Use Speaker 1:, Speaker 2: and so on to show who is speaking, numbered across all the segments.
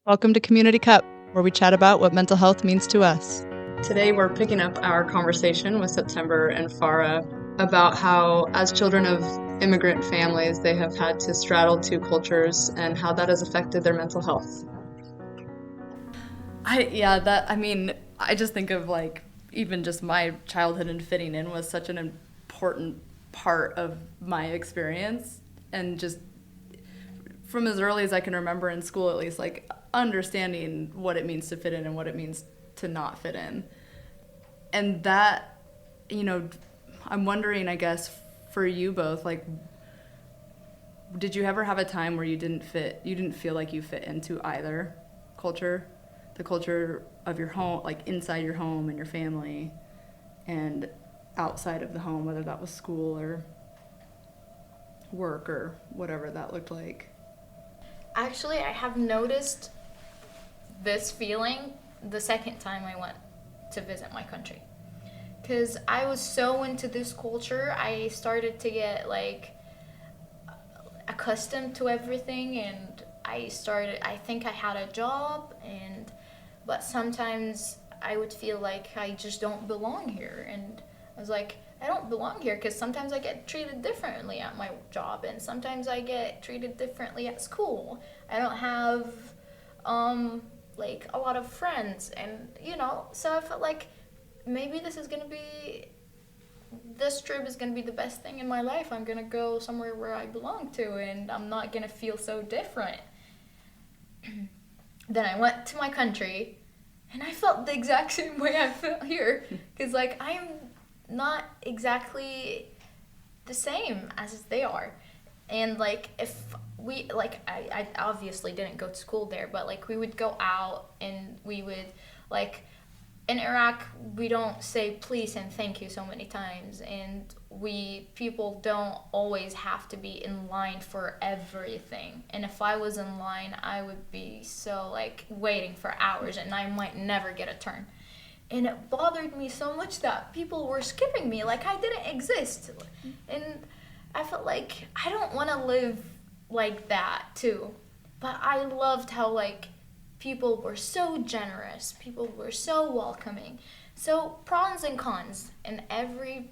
Speaker 1: Welcome to Community Cup, where we chat about what mental health means to us. Today we're picking up our conversation with September and Farrah about how, as children of immigrant families, they have had to straddle two cultures and how that has affected their mental health.
Speaker 2: I just think of even just my childhood and fitting in was such an important part of my experience, and just from as early as I can remember in school, at least, understanding what it means to fit in and what it means to not fit in. And that, I'm wondering, I guess, for you both, did you ever have a time where you didn't feel like you fit into either culture? The culture of your home, inside your home and your family, and outside of the home, whether that was school or work or whatever that looked like.
Speaker 3: Actually, I have noticed this feeling the second time I went to visit my country. Because I was so into this culture, I started to get accustomed to everything, and I think I had a job, but sometimes I would feel like I just don't belong here. And I was like, I don't belong here because sometimes I get treated differently at my job, and sometimes I get treated differently at school. I don't have a lot of friends, and so I felt like maybe this trip is gonna be the best thing in my life. I'm gonna go somewhere where I belong to, and I'm not gonna feel so different. Then I went to my country, and I felt the exact same way I felt here, because I'm not exactly the same as they are. And if we I obviously didn't go to school there, but we would go out, and we would in Iraq, we don't say please and thank you so many times, and people don't always have to be in line for everything. And if I was in line, I would be so waiting for hours, and I might never get a turn. And it bothered me so much that people were skipping me like I didn't exist. And I felt like I don't want to live like that too. But I loved how people were so generous, people were so welcoming. So pros and cons in every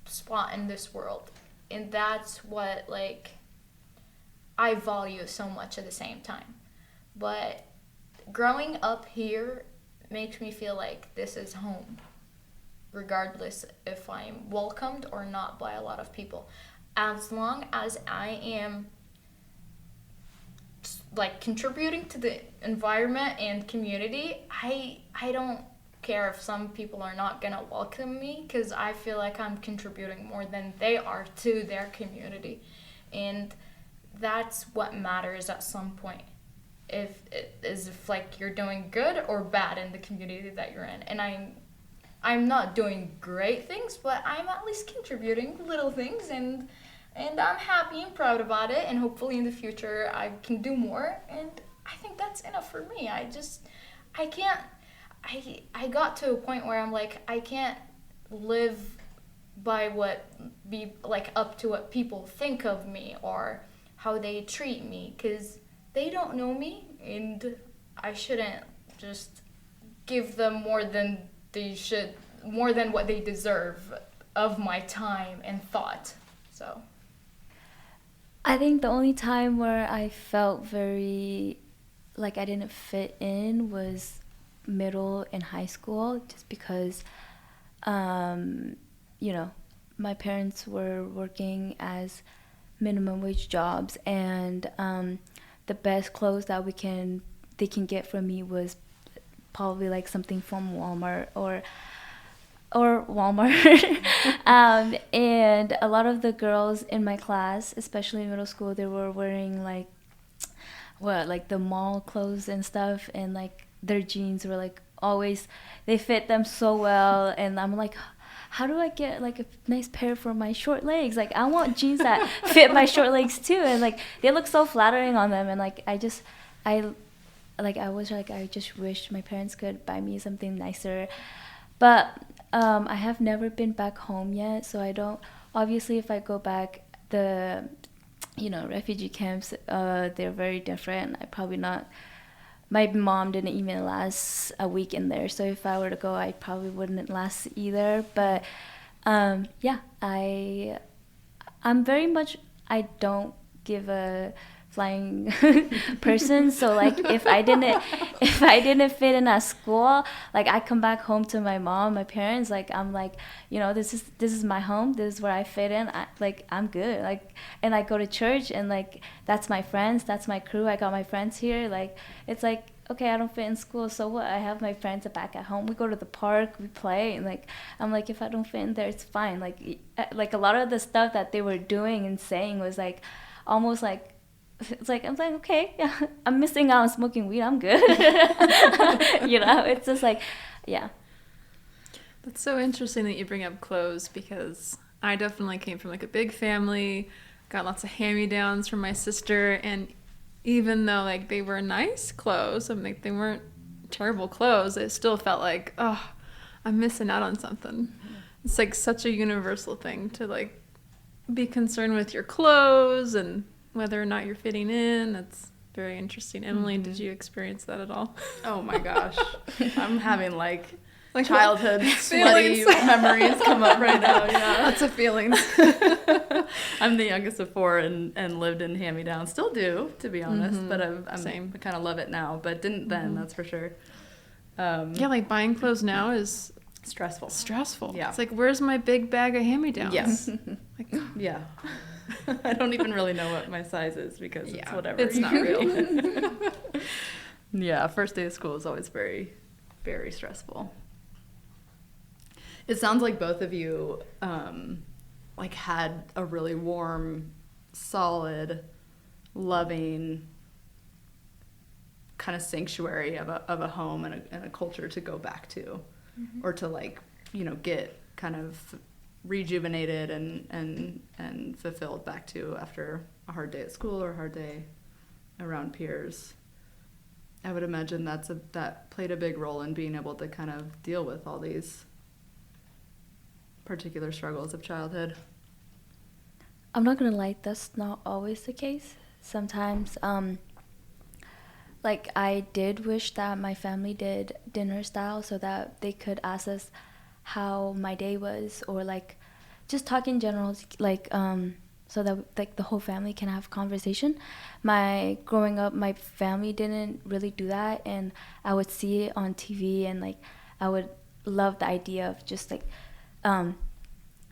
Speaker 3: spot in this world. And that's what I value so much at the same time. But growing up here makes me feel like this is home, regardless if I'm welcomed or not by a lot of people. As long as I am contributing to the environment and community, I don't care if some people are not gonna welcome me, because I feel like I'm contributing more than they are to their community. And that's what matters at some point, if you're doing good or bad in the community that you're in. And I'm not doing great things, but I'm at least contributing little things, and I'm happy and proud about it, and hopefully in the future I can do more, and I think that's enough for me. I got to a point where I'm I can't live by up to what people think of me or how they treat me, because they don't know me, and I shouldn't just give them more than what they deserve of my time and thought. So
Speaker 4: I think the only time where I felt very I didn't fit in was middle and high school, just because my parents were working as minimum wage jobs, and the best clothes that they can get from me was probably something from Walmart or Walmart. And a lot of the girls in my class, especially in middle school, they were wearing the mall clothes and stuff, and their jeans were always, they fit them so well, and I'm how do I get a nice pair for my short legs? I want jeans that fit my short legs too, and they look so flattering on them, and I just wish my parents could buy me something nicer. But I have never been back home yet, so I don't, obviously if I go back, the refugee camps, they're very different. I probably not my mom didn't even last a week in there. So if I were to go, I probably wouldn't last either. But yeah, I'm very much, I don't give a flying person. So like if I didn't fit in at school, like I come back home to my mom, my parents, like I'm like, you know, this is my home, this is where I fit in. I'm good. Like, and I go to church, and like that's my friends, that's my crew. I got my friends here. Like it's like, okay, I don't fit in school, so what? I have my friends back at home. We go to the park, we play, and like I'm like, if I don't fit in there, it's fine. Like a lot of the stuff that they were doing and saying was like almost like, it's like, I'm like, okay, yeah, I'm missing out on smoking weed, I'm good. You know, it's just like, yeah.
Speaker 5: That's so interesting that you bring up clothes, because I definitely came from like a big family, got lots of hand-me-downs from my sister, and even though like they were nice clothes, I mean, like, they weren't terrible clothes, it still felt like, oh, I'm missing out on something. It's like such a universal thing to like be concerned with your clothes and whether or not you're fitting in. That's very interesting. Emily, did you experience that at all?
Speaker 2: Oh my gosh. I'm having like childhood sweaty
Speaker 5: feelings.
Speaker 2: memories come up right now. Yeah.
Speaker 5: Lots of feelings.
Speaker 2: I'm the youngest of four and lived in hand-me-down. Still do, to be honest. But
Speaker 5: Same.
Speaker 2: I kind of love it now, but didn't then, that's for sure.
Speaker 5: Yeah, like buying clothes now is
Speaker 2: Stressful. Yeah.
Speaker 5: It's like, where's my big bag of hand-me-downs?
Speaker 2: Yes.
Speaker 5: Like,
Speaker 2: Yeah. I don't even really know what my size is, because it's whatever.
Speaker 5: it's not real.
Speaker 2: Yeah, first day of school is always very, very stressful. It sounds like both of you like had a really warm, solid, loving kind of sanctuary of a home and a culture to go back to, or to like, you know, get kind of rejuvenated and fulfilled back to after a hard day at school or a hard day around peers. I would imagine that played a big role in being able to kind of deal with all these particular struggles of childhood.
Speaker 4: I'm not gonna lie, that's not always the case. Sometimes, like I did wish that my family did dinner style so that they could ask us how my day was, or like just talk in general, like so that like the whole family can have conversation. Growing up, my family didn't really do that, and I would see it on TV, and like I would love the idea of just like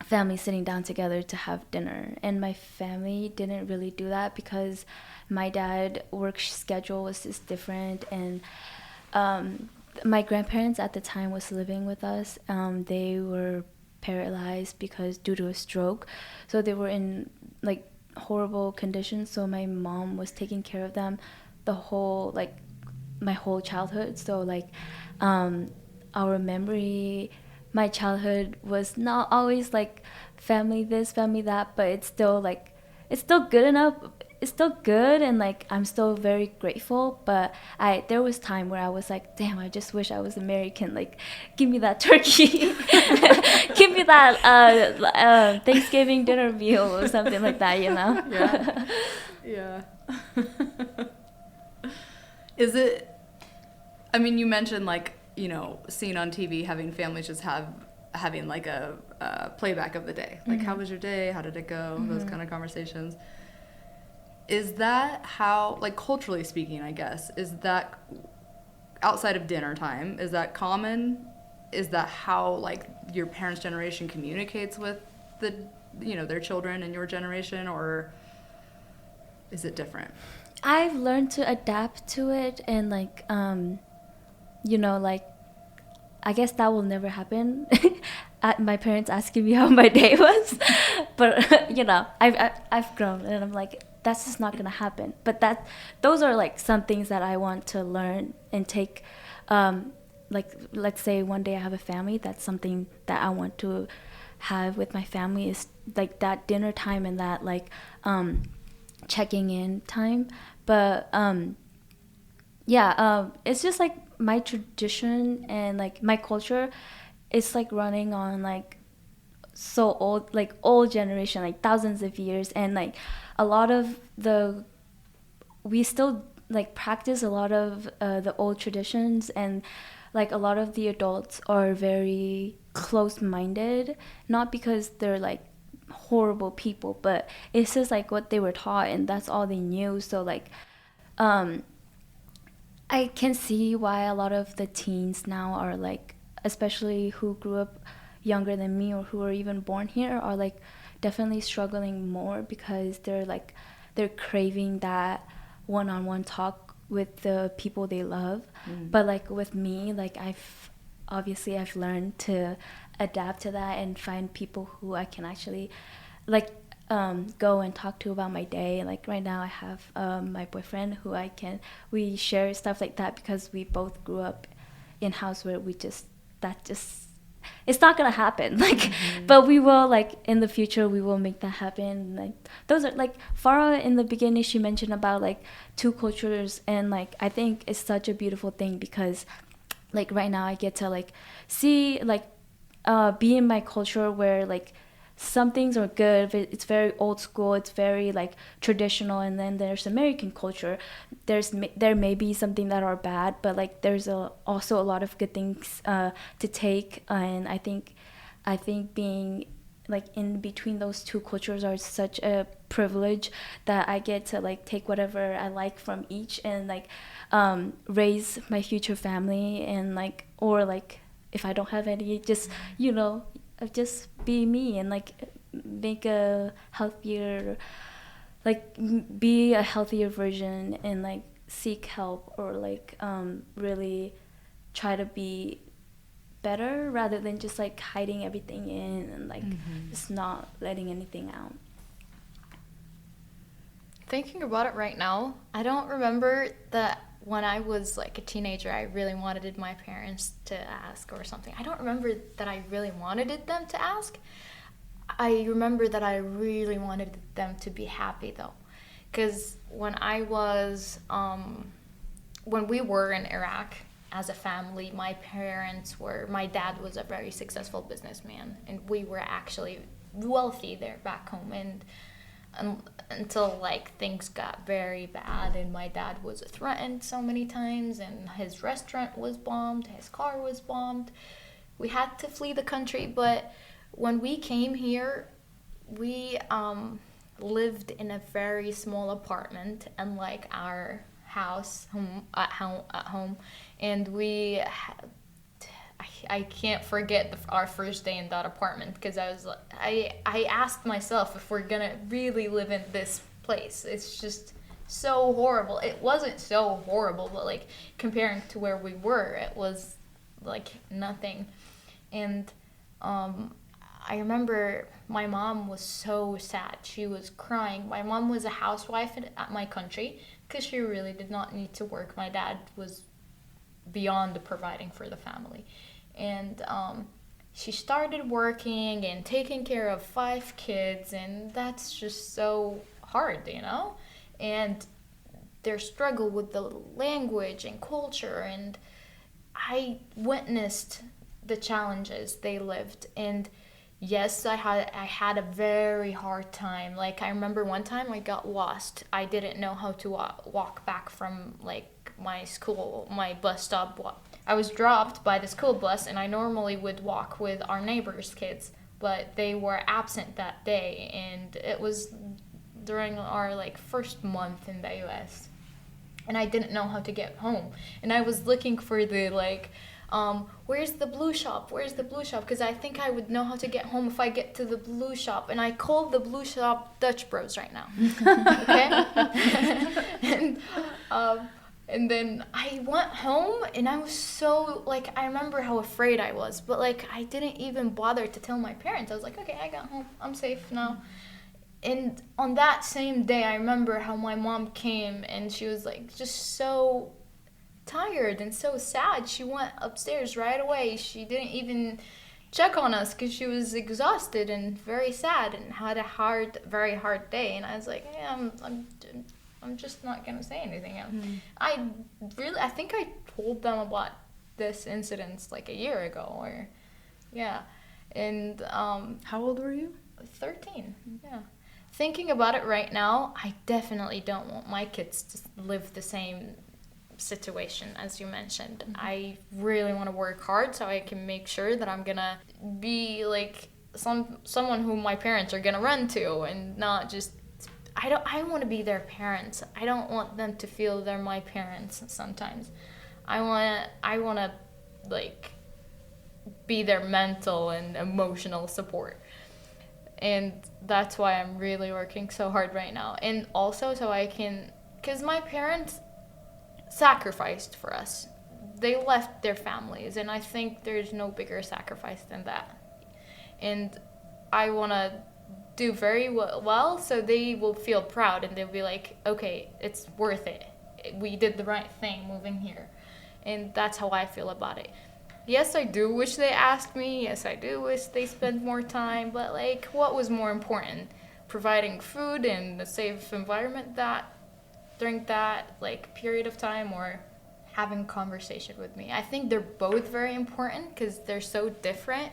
Speaker 4: family sitting down together to have dinner. And my family didn't really do that because my dad work schedule was just different, and my grandparents at the time was living with us. They were paralyzed because due to a stroke, so they were in like horrible conditions. So my mom was taking care of them the whole like my whole childhood. So like our memory, my childhood was not always like family this, family that, but it's still like, it's still good enough. It's still good, and like I'm still very grateful. But there was time where I was like, damn, I just wish I was American. Like, give me that turkey, give me that Thanksgiving dinner meal or something like that, you know?
Speaker 2: Yeah. Yeah. Is it, I mean, you mentioned like, you know, seeing on TV, having families just having like a playback of the day. Like, how was your day? How did it go? Those kind of conversations. Is that how, like culturally speaking, I guess, is that outside of dinner time, is that common? Is that how like your parents' generation communicates with the, you know, their children and your generation, or is it different?
Speaker 4: I've learned to adapt to it, and like you know, like I guess that will never happen. My parents asking me how my day was, but you know, I've grown, and I'm like, that's just not gonna happen. But those are like some things that I want to learn and take. Like let's say one day I have a family, that's something that I want to have with my family, is like that dinner time and that like checking in time. But yeah, it's just like my tradition and like my culture. It's like running on like so old, like old generation, like thousands of years, and like a lot of we still like practice a lot of the old traditions, and like a lot of the adults are very close-minded, not because they're like horrible people, but it's just like what they were taught and that's all they knew. So like I can see why a lot of the teens now are like, especially who grew up younger than me or who are even born here, are like definitely struggling more, because they're craving that one-on-one talk with the people they love. But like with me, like I've learned to adapt to that and find people who I can actually like go and talk to about my day. Like right now I have my boyfriend who we share stuff like that, because we both grew up in house where it's not gonna happen. Like but we will, like in the future we will make that happen. Like those are like Farah in the beginning, she mentioned about like two cultures, and like I think it's such a beautiful thing, because like right now I get to like see like be in my culture where like some things are good, it's very old school, it's very like traditional, and then there's American culture. There may be something that are bad, but like there's also a lot of good things to take. And I think being like in between those two cultures are such a privilege, that I get to like take whatever I like from each, and like raise my future family, and like, or like if I don't have any, just just be me, and like make a healthier, like be a healthier version, and like seek help, or like really try to be better, rather than just like hiding everything in, and like just not letting anything out.
Speaker 3: Thinking about it right now, I don't remember that when I was like a teenager, I really wanted my parents to ask or something. I don't remember that I really wanted them to ask. I remember that I really wanted them to be happy though. Because when we were in Iraq as a family, my dad was a very successful businessman, and we were actually wealthy there back home. And until like things got very bad, and my dad was threatened so many times, and his restaurant was bombed, his car was bombed. We had to flee the country. But when we came here, we lived in a very small apartment, and like our house at home, and I can't forget our first day in that apartment, because I asked myself if we're gonna really live in this place. It's just so horrible. It wasn't so horrible, but like comparing to where we were, it was like nothing. And I remember my mom was so sad. She was crying. My mom was a housewife at my country, because she really did not need to work. My dad was beyond providing for the family. And she started working and taking care of 5 kids, and that's just so hard, and their struggle with the language and culture, and I witnessed the challenges they lived. And yes, I had a very hard time. Like I remember one time I got lost. I didn't know how to walk back from like my bus stop. I was dropped by the school bus, and I normally would walk with our neighbors' kids, but they were absent that day, and it was during our like first month in the US, and I didn't know how to get home, and I was looking for the like where's the blue shop, because I think I would know how to get home if I get to the blue shop. And I called the blue shop Dutch Bros right now. Okay. And then I went home, and I was so, like, I remember how afraid I was, but, like, I didn't even bother to tell my parents. I was like, okay, I got home. I'm safe now. And on that same day, I remember how my mom came, and she was, like, just so tired and so sad. She went upstairs right away. She didn't even check on us because she was exhausted and very sad and had a very hard day. And I was like, yeah, I'm just not gonna say anything. I think I told them about this incident like a year ago, or yeah. And
Speaker 2: how old were you?
Speaker 3: 13. Yeah, thinking about it right now, I definitely don't want my kids to live the same situation as you mentioned. I really want to work hard so I can make sure that I'm gonna be like someone who my parents are gonna run to, and not just I want to be their parents. I don't want them to feel they're my parents sometimes. I want to like be their mental and emotional support. And that's why I'm really working so hard right now. And also so I can, cuz my parents sacrificed for us. They left their families, and I think there's no bigger sacrifice than that. And I want to do very well so they will feel proud, and they'll be like, okay, it's worth it. We did the right thing moving here. And that's how I feel about it. Yes, I do wish they asked me. Yes, I do wish they spent more time. But, like, what was more important? Providing food and a safe environment during that, like, period of time, or having conversation with me? I think they're both very important because they're so different,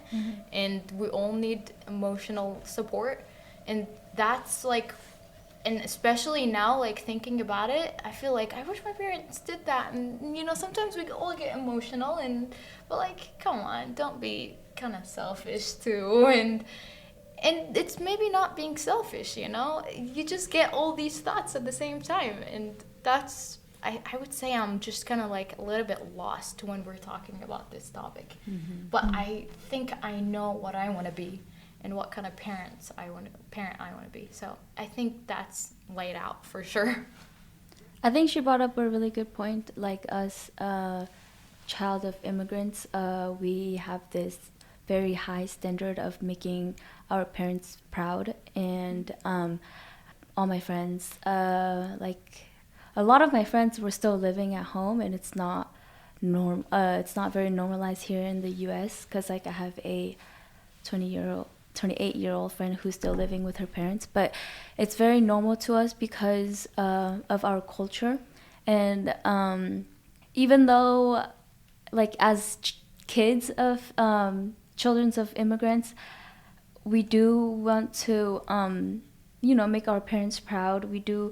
Speaker 3: and we all need emotional support. And that's, like, and especially now, like, thinking about it, I feel like I wish my parents did that. And, you know, sometimes we all get emotional, but, like, come on, don't be kind of selfish, too. And it's maybe not being selfish, you know? You just get all these thoughts at the same time. And that's, I would say I'm just kind of, like, a little bit lost when we're talking about this topic. But I think I know what I want to be and what kind of parent I want to be. So I think that's laid out for sure.
Speaker 4: I think she brought up a really good point. Like us, child of immigrants, we have this very high standard of making our parents proud. And all my friends, like a lot of my friends were still living at home, and it's not it's not very normalized here in the U.S. because like I have a 28-year-old friend who's still living with her parents, but it's very normal to us because of our culture. And even though, like, as kids of children of immigrants, we do want to, make our parents proud. We do,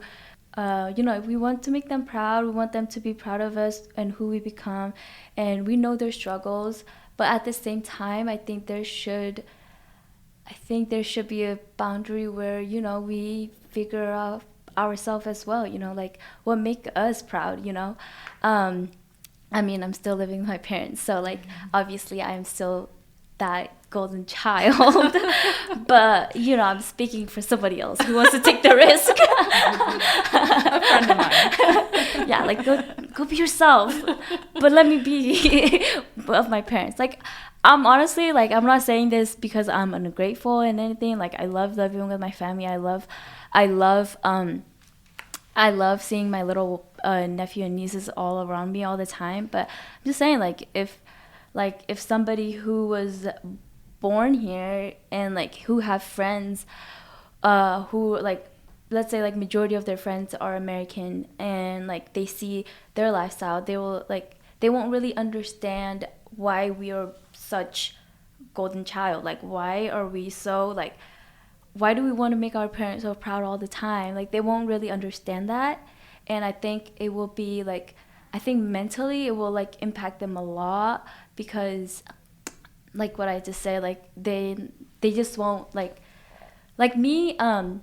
Speaker 4: we want to make them proud. We want them to be proud of us and who we become, and we know their struggles. But at the same time, I think there should be a boundary where, we figure out ourselves as well, like what make us proud, I mean, I'm still living with my parents, so like obviously I'm still that golden child, but I'm speaking for somebody else who wants to take the risk.
Speaker 2: A friend of mine.
Speaker 4: Yeah, like go be yourself, but let me be of my parents. Like, I'm honestly, like, I'm not saying this because I'm ungrateful and anything. Like, I love living with my family. I love seeing my little nephew and nieces all around me all the time. But I'm just saying, like, if somebody who was born here and like who have friends who, like, let's say like majority of their friends are American, and like they see their lifestyle, they won't really understand why we are such golden child. Like, why are we so, like, why do we want to make our parents so proud all the time? Like, they won't really understand that. And I think it will be like, I think mentally it will like impact them a lot, because like what I just said, like they just won't like me. I'm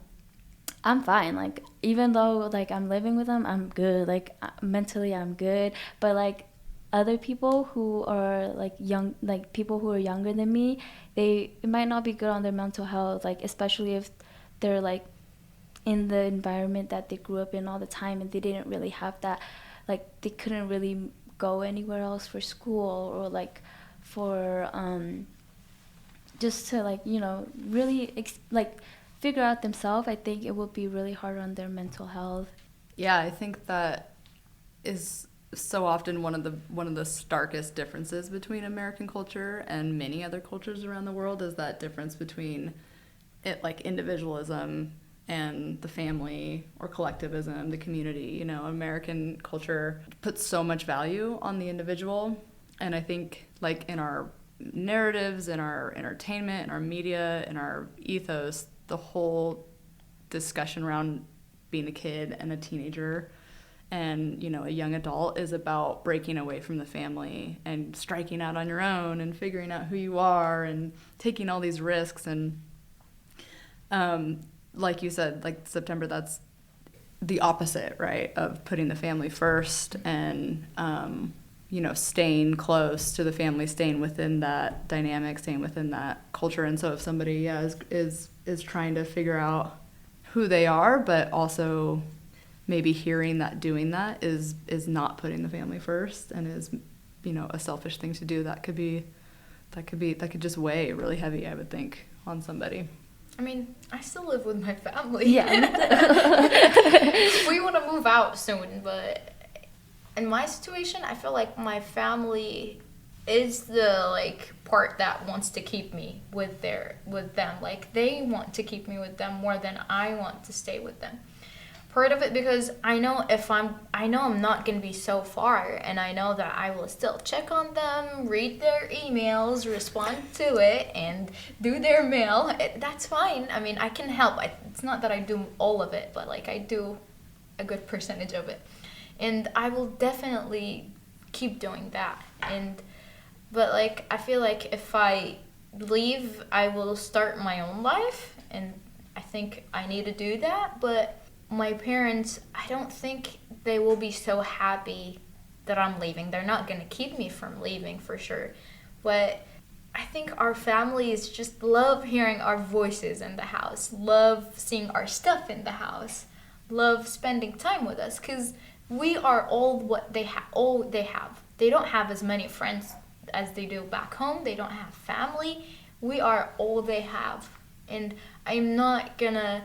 Speaker 4: fine. Like, even though like I'm living with them, I'm good. Like, mentally I'm good. But like other people who are like young, like people who are younger than me, it might not be good on their mental health, like especially if they're like in the environment that they grew up in all the time, and they didn't really have that, like they couldn't really go anywhere else for school, or like for just to like really like figure out themselves. I think it will be really hard on their mental health.
Speaker 2: Yeah, I think that is so often one of the starkest differences between American culture and many other cultures around the world, is that difference between it, like individualism and the family, or collectivism, the community. American culture puts so much value on the individual, and I think like in our narratives, in our entertainment, in our media, in our ethos, discussion around being a kid and a teenager and, you know, a young adult is about breaking away from the family and striking out on your own and figuring out who you are and taking all these risks. And like you said, like September, that's the opposite, right, of putting the family first and, you know, staying close to the family, staying within that dynamic, staying within that culture. And so if somebody is trying to figure out who they are, but also maybe hearing that doing that is not putting the family first and is, you know, a selfish thing to do, that could just weigh really heavy, I would think, on somebody.
Speaker 3: I mean, I still live with my family.
Speaker 4: Yeah.
Speaker 3: We want to move out soon, but in my situation, I feel like my family is the like part that wants to keep me with them. Like they want to keep me with them more than I want to stay with them. Part of it because I know I'm not going to be so far, and I know that I will still check on them, read their emails, respond to it, and do their mail. That's fine. I mean, I can help. It's not that I do all of it, but like I do a good percentage of it. And I will definitely keep doing that. But like I feel like if I leave, I will start my own life, and I think I need to do that. But my parents, I don't think they will be so happy that I'm leaving. They're not going to keep me from leaving for sure. But I think our families just love hearing our voices in the house, love seeing our stuff in the house, love spending time with us, because we are all what they have. They don't have as many friends as they do back home. They don't have family. We are all they have. And I'm not gonna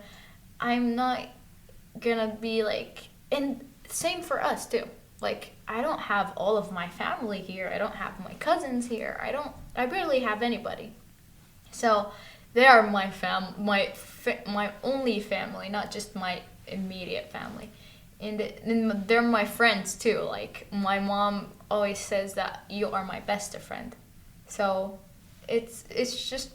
Speaker 3: be like, and same for us too. Like, I don't have all of my family here. I don't have my cousins here. I barely have anybody. So they are my my only family, not just my immediate family. And they're my friends too. Like, my mom always says that you are my best friend. So it's just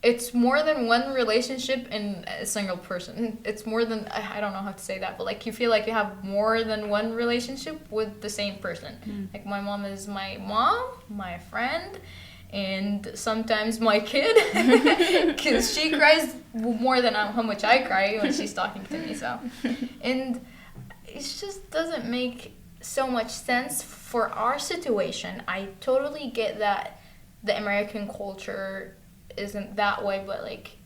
Speaker 3: it's more than one relationship in a single person. It's more than, I don't know how to say that, but like you feel like you have more than one relationship with the same person. Like my mom is my mom, my friend, and sometimes my kid, because she cries more than how much I cry when she's talking to me. So, and it just doesn't make so much sense for our situation. I totally get that the American culture isn't that way, but like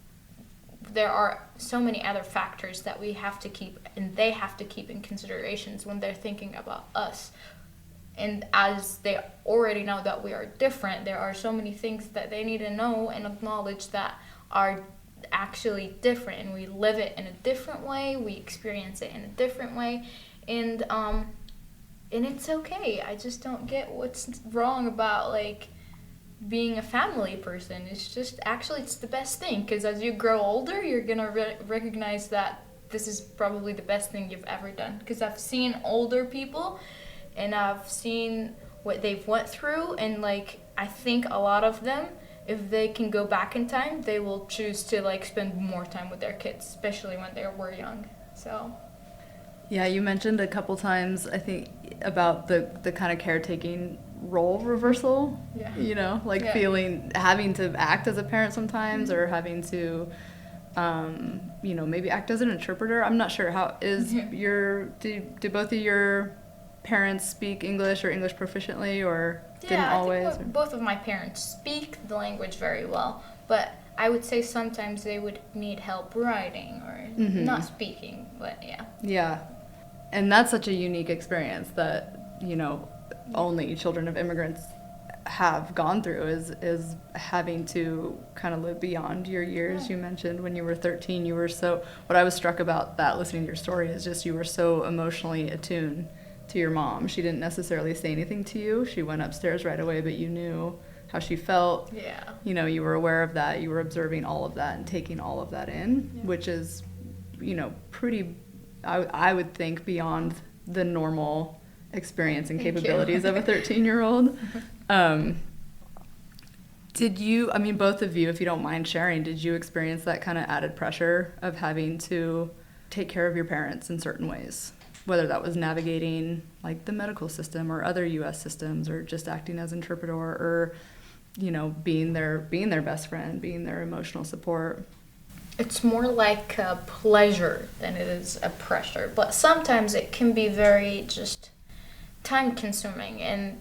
Speaker 3: there are so many other factors that we have to keep and they have to keep in considerations when they're thinking about us. And as they already know that we are different, there are so many things that they need to know and acknowledge that are actually different, and we live it in a different way, we experience it in a different way, and it's okay. I just don't get what's wrong about like being a family person. It's just, actually, it's the best thing, because as you grow older, you're gonna recognize that this is probably the best thing you've ever done. Because I've seen older people, and I've seen what they've went through, and like I think a lot of them, if they can go back in time, they will choose to like spend more time with their kids, especially when they were young. So
Speaker 2: yeah, you mentioned a couple times, I think, about the kind of caretaking role reversal.
Speaker 3: Yeah.
Speaker 2: You know, like having to act as a parent sometimes, or having to you know, maybe act as an interpreter. I'm not sure how is do both of your parents speak English or English proficiently, or didn't always?
Speaker 3: I think both of my parents speak the language very well, but I would say sometimes they would need help writing or not speaking, but yeah.
Speaker 2: Yeah. And that's such a unique experience that, you know, only children of immigrants have gone through, is having to kind of live beyond your years. You mentioned when you were 13, you were so, what I was struck about that, listening to your story, is just you were so emotionally attuned to your mom. She didn't necessarily say anything to you. She went upstairs right away, but you knew how she felt.
Speaker 3: Yeah.
Speaker 2: You know, you were aware of that. You were observing all of that and taking all of that in, which is, you know, pretty, I would think, beyond the normal experience and capabilities of a 13-year-old. Did you, I mean, both of you, if you don't mind sharing, did you experience that kind of added pressure of having to take care of your parents in certain ways? Whether that was navigating like the medical system or other U.S. systems, or just acting as interpreter, or, you know, being their best friend, being their emotional support.
Speaker 3: It's more like a pleasure than it is a pressure. But sometimes it can be very just time consuming, and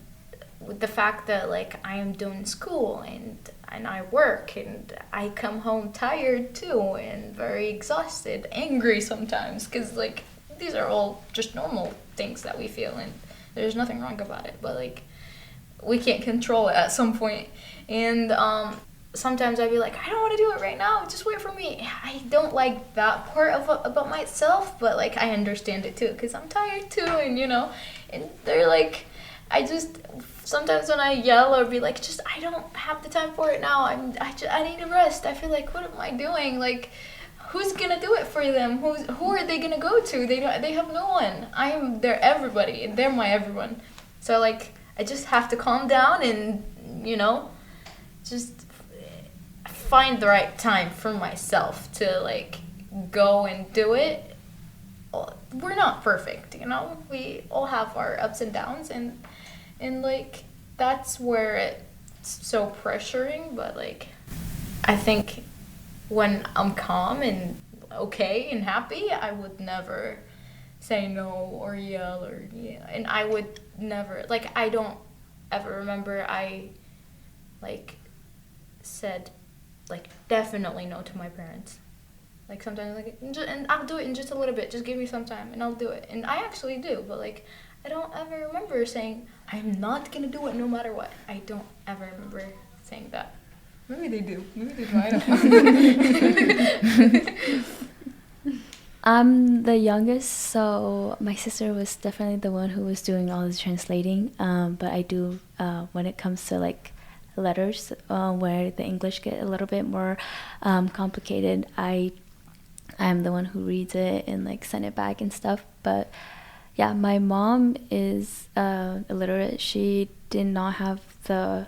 Speaker 3: with the fact that like I am doing school and I work and I come home tired too and very exhausted, angry sometimes, because like these are all just normal things that we feel and there's nothing wrong about it, but like we can't control it at some point. And sometimes I'd be like, I don't want to do it right now, just wait for me. I don't like that part about myself, but like I understand it too, because I'm tired too, and you know, and they're like, I just sometimes when I yell or be like, just I don't have the time for it now, I need to rest. I feel like, what am I doing? Like, who's gonna do it for them? Who are they gonna go to? They have no one. I'm their everybody, and they're my everyone. So like I just have to calm down and, you know, just find the right time for myself to like go and do it. We're not perfect, you know. We all have our ups and downs, and like that's where it's so pressuring. But like I think when I'm calm and okay and happy, I would never say no or yell or and I would never, like, I don't ever remember I like said like definitely no to my parents. Like sometimes like and I'll do it in just a little bit, just give me some time and I'll do it, and I actually do. But like I don't ever remember saying I'm not gonna do it no matter what. I don't ever remember saying that. Maybe they do. I don't know.
Speaker 4: I'm the youngest, so my sister was definitely the one who was doing all the translating. But I do, when it comes to like letters, where the English get a little bit more complicated, I'm the one who reads it and like send it back and stuff. But yeah, my mom is illiterate. She did not have the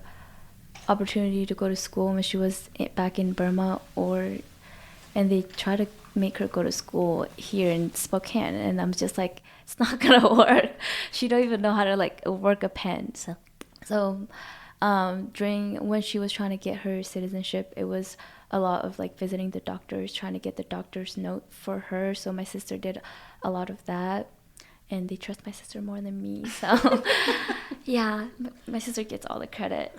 Speaker 4: opportunity to go to school when she was back in Burma, and they try to make her go to school here in Spokane, and I'm just like, it's not gonna work. She don't even know how to like work a pen. So during when she was trying to get her citizenship, it was a lot of like visiting the doctors, trying to get the doctor's note for her. So my sister did a lot of that, and they trust my sister more than me. So yeah, my sister gets all the credit.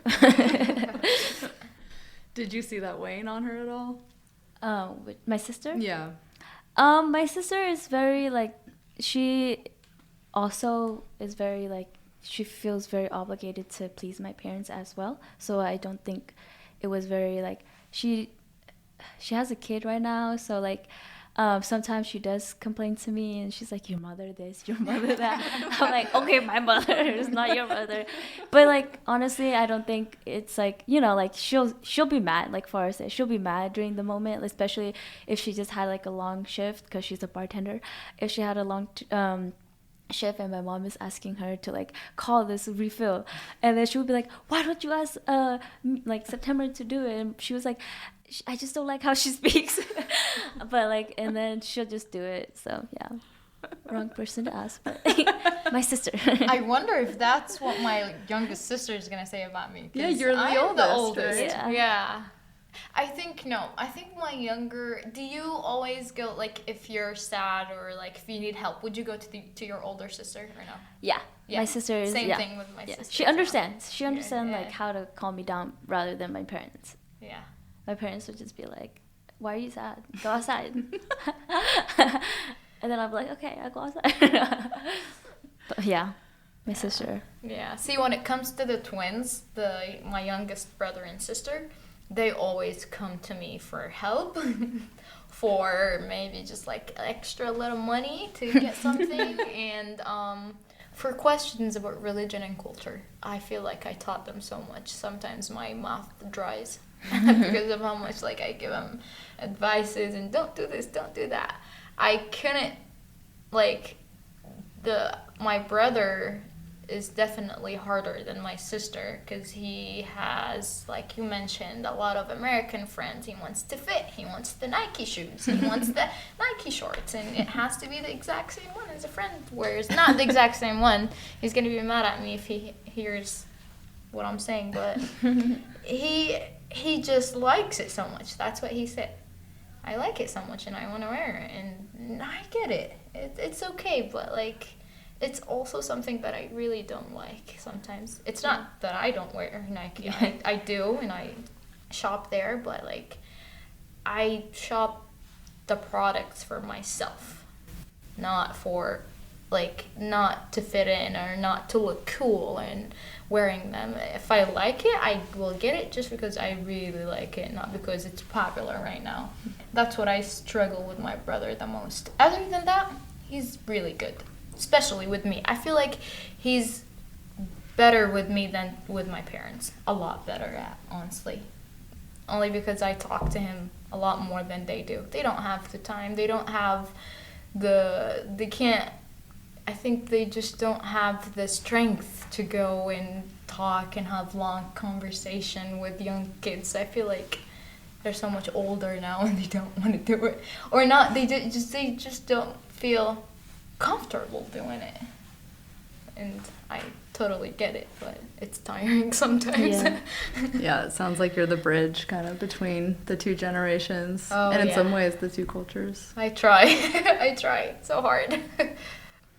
Speaker 2: Did you see that weighing on her at all?
Speaker 4: With my sister?
Speaker 2: Yeah.
Speaker 4: My sister is very like, she also is very like, she feels very obligated to please my parents as well. So I don't think it was very like, she has a kid right now, so like sometimes she does complain to me, and she's like, your mother this, your mother that. I'm like, okay, my mother is not your mother. But like honestly, I don't think it's like, you know, like she'll be mad, like Farrah said, she'll be mad during the moment, especially if she just had like a long shift, because she's a bartender. If she had a long shift and my mom is asking her to like call this refill, and then she would be like, why don't you ask like September to do it? And she was like, I just don't like how she speaks. But like, and then she'll just do it. So yeah, wrong person to ask, but my sister.
Speaker 3: I wonder if that's what my youngest sister is gonna say about me.
Speaker 2: Yeah, you're the oldest.
Speaker 3: Right? Yeah. I think my younger. Do you always go, like, if you're sad or like if you need help, would you go to your older sister or no?
Speaker 4: Yeah. My sister is
Speaker 3: same thing with my sister.
Speaker 4: She understands. She understands
Speaker 3: Yeah.
Speaker 4: like how to calm me down rather than my parents.
Speaker 3: Yeah.
Speaker 4: My parents would just be like, why are you sad? Go outside. And then I'll be like, okay, I'll go outside. But yeah, my sister.
Speaker 3: Yeah. See, when it comes to the twins, my youngest brother and sister, they always come to me for help, for maybe just like extra little money to get something, and for questions about religion and culture. I feel like I taught them so much. Sometimes my mouth dries because of how much like I give them advices and don't do this, don't do that. I couldn't, like, my brother is definitely harder than my sister, because he has, like you mentioned, a lot of American friends. He wants to fit, he wants the Nike shoes, he wants the Nike shorts, and it has to be the exact same one as a friend wears. Not the exact same one. He's gonna be mad at me if he hears what I'm saying, but he just likes it so much. That's what he said. I like it so much and I want to wear it, and I get it. It's okay, but like, it's also something that I really don't like sometimes. It's not that I don't wear Nike. I do, and I shop there, but like, I shop the products for myself, not for, like, not to fit in or not to look cool and wearing them. If I like it, I will get it just because I really like it, not because it's popular right now. That's what I struggle with my brother the most. Other than that, he's really good. Especially with me. I feel like he's better with me than with my parents. A lot better, honestly. Only because I talk to him a lot more than they do. They don't have the time. They don't have they can't, I think they just don't have the strength to go and talk and have long conversation with young kids. I feel like they're so much older now and they don't want to do it. Or not, they just don't feel comfortable doing it, and I totally get it, but it's tiring sometimes.
Speaker 2: Yeah, it sounds like you're the bridge kind of between the two generations, and in some ways the two cultures.
Speaker 3: I try. I try so hard.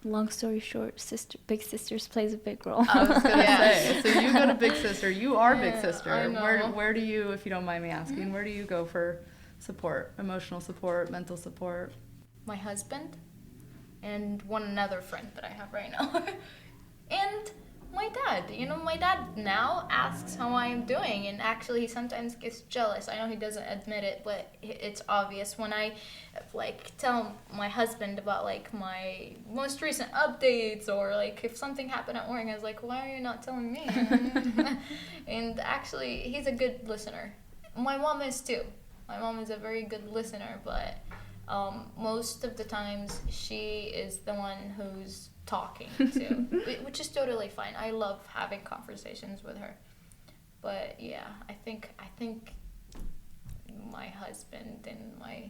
Speaker 4: Long story short, Big Sisters plays a big role.
Speaker 2: I was gonna say, so you go to Big Sister, you are Big Sister.
Speaker 3: I know.
Speaker 2: Where do you, if you don't mind me asking, where do you go for support, emotional support, mental support?
Speaker 3: My husband and one another friend that I have right now. And my dad. You know, my dad now asks how I am doing, and actually he sometimes gets jealous. I know he doesn't admit it, but it's obvious when I, like, tell my husband about, like, my most recent updates, or, like, if something happened at work, I was like, why are you not telling me? And actually, he's a good listener. My mom is too. My mom is a very good listener, but most of the times she is the one who's talking to, which is totally fine. I love having conversations with her. But yeah, I think my husband and my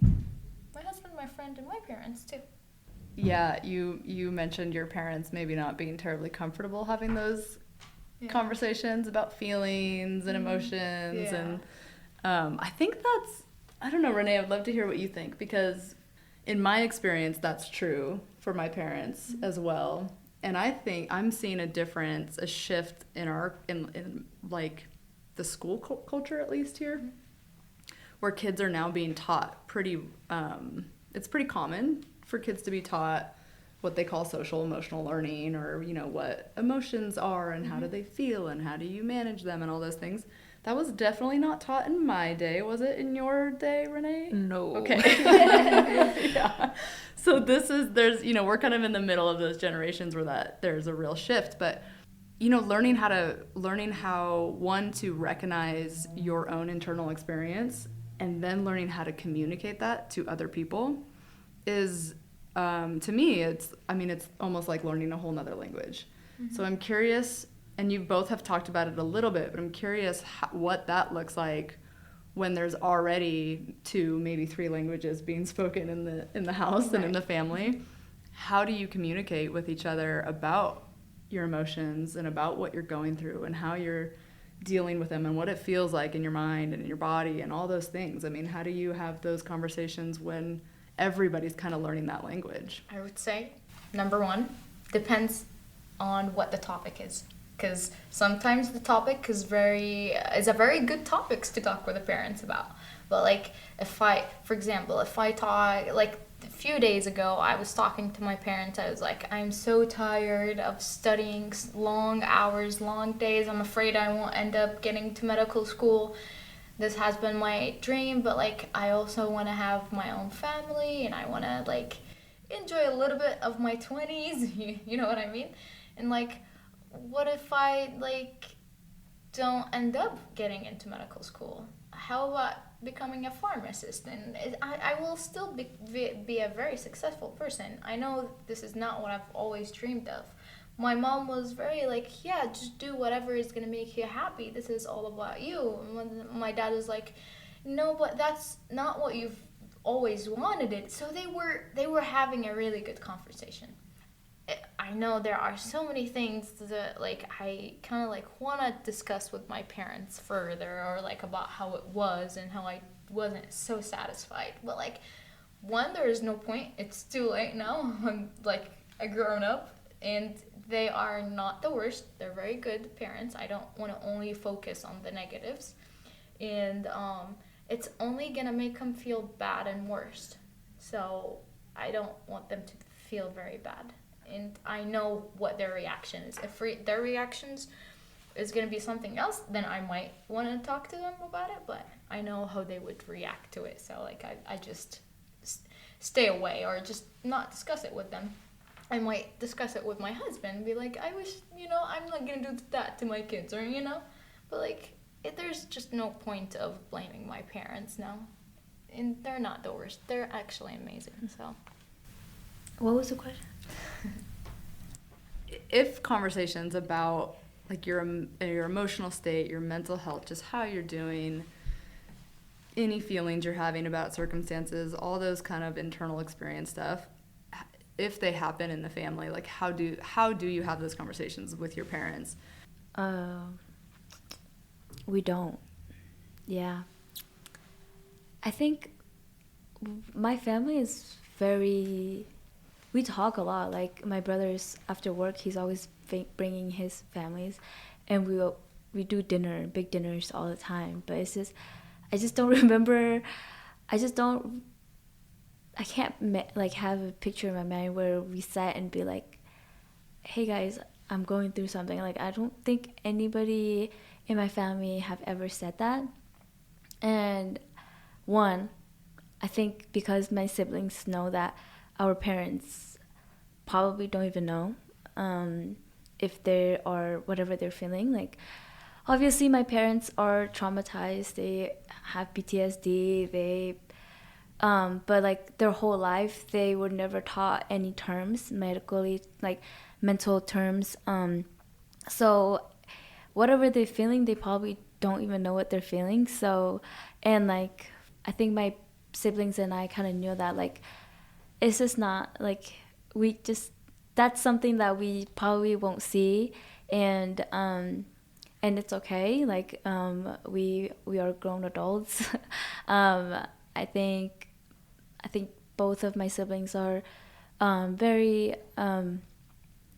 Speaker 3: friend and my parents too.
Speaker 2: Yeah, you mentioned your parents maybe not being terribly comfortable having those conversations about feelings and emotions, and I think that's, I don't know, Renee, I'd love to hear what you think, because in my experience, that's true for my parents as well. And I think I'm seeing a difference, a shift in like the school culture, at least here, where kids are now being taught it's pretty common for kids to be taught what they call social emotional learning, or, you know, what emotions are and how do they feel and how do you manage them and all those things. That was definitely not taught in my day. Was it in your day, Renee?
Speaker 5: No. Okay.
Speaker 2: Yeah. So there's, you know, we're kind of in the middle of those generations where there's a real shift, but, you know, learning how, one, to recognize your own internal experience, and then learning how to communicate that to other people is, to me, it's almost like learning a whole nother language. So I'm curious, and you both have talked about it a little bit, but I'm curious what that looks like when there's already 2, maybe 3 languages being spoken in the house and in the family. How do you communicate with each other about your emotions and about what you're going through and how you're dealing with them and what it feels like in your mind and in your body and all those things? I mean, how do you have those conversations when everybody's kind of learning that language?
Speaker 3: I would say, number 1, depends on what the topic is. Because sometimes the topic is a very good topics to talk with the parents about. But like, for example, if I talk, like a few days ago, I was talking to my parents. I was like, I'm so tired of studying long hours, long days. I'm afraid I won't end up getting to medical school. This has been my dream, but like, I also want to have my own family, and I want to like enjoy a little bit of my 20s. You know what I mean? And like, what if I like don't end up getting into medical school? How about becoming a pharmacist? And I will still be a very successful person. I know this is not what I've always dreamed of, my mom was very like, yeah, just do whatever is gonna make you happy. This is all about you. And when my dad was like, no, but that's not what you've always wanted it. So they were having a really good conversation. I know there are so many things that like I kind of like want to discuss with my parents further, or like about how it was and how I wasn't so satisfied. But like, one, there is no point. It's too late now. I'm like a grown up, and they are not the worst. They're very good parents. I don't want to only focus on the negatives, and it's only gonna make them feel bad and worse. So I don't want them to feel very bad. And I know what their reaction is. If their reactions is going to be something else, then I might want to talk to them about it, but I know how they would react to it. So like I just stay away, or just not discuss it with them. I might discuss it with my husband, be like, I wish, I'm not going to do that to my kids, or, but like, there's just no point of blaming my parents now. And they're not the worst. They're actually amazing, so.
Speaker 4: What was the question?
Speaker 2: If conversations about like your emotional state, your mental health, just how you're doing, any feelings you're having about circumstances, all those kind of internal experience stuff, if they happen in the family, like how do you have those conversations with your parents?
Speaker 4: We don't. Yeah. I think my family is very... We talk a lot. Like my brother's after work, he's always bringing his families, and we do big dinners all the time. But it's just, I just don't remember. I can't like have a picture in my mind where we sat and be like, "Hey guys, I'm going through something." Like I don't think anybody in my family have ever said that. And one, I think because my siblings know that our parents probably don't even know if they are whatever they're feeling. Like, obviously, my parents are traumatized. They have PTSD. But like their whole life, they were never taught any terms medically, like mental terms. So whatever they're feeling, they probably don't even know what they're feeling. So, and like I think my siblings and I kind of knew that like, it's just not like that's something that we probably won't see, and it's okay. Like we are grown adults. I think both of my siblings are very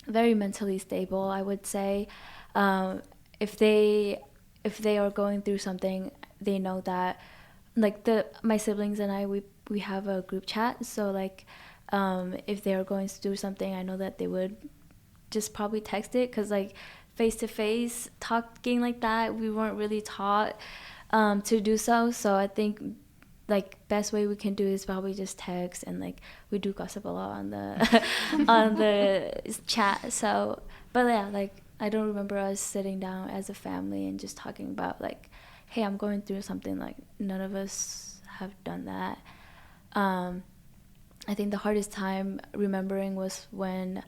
Speaker 4: mentally stable, I would say. If they are going through something, they know that like my siblings and I, we have a group chat, so like if they are going through something, I know that they would just probably text it, because like face to face talking like that, we weren't really taught to do so. So I think like best way we can do is probably just text, and like we do gossip a lot on the on the chat. So but yeah, like I don't remember us sitting down as a family and just talking about like, hey, I'm going through something. Like none of us have done that. I think the hardest time remembering was when